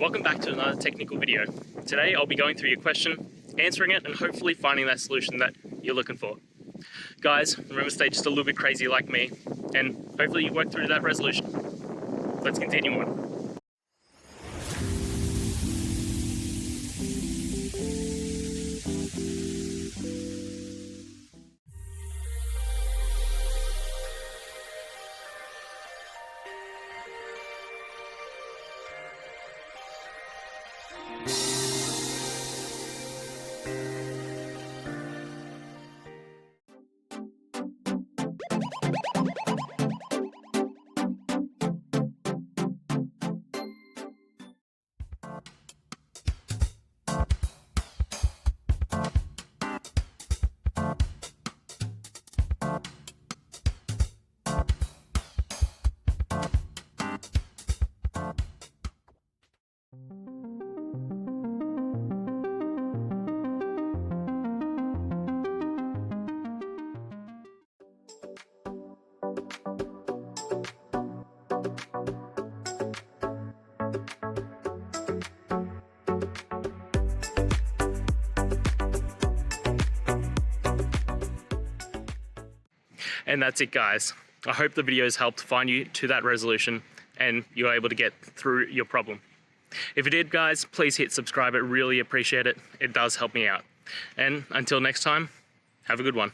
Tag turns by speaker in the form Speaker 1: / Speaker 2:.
Speaker 1: Welcome back to another technical video. Today I'll be going through your question, answering it, and hopefully finding that solution that you're looking for. Guys, remember to stay just a little bit crazy like me, and hopefully you work through that resolution. Let's continue on. And that's it, guys. I hope the video has helped find you to that resolution and you're able to get through your problem. If it did, guys, please hit subscribe. I really appreciate it. It does help me out. And until next time, have a good one.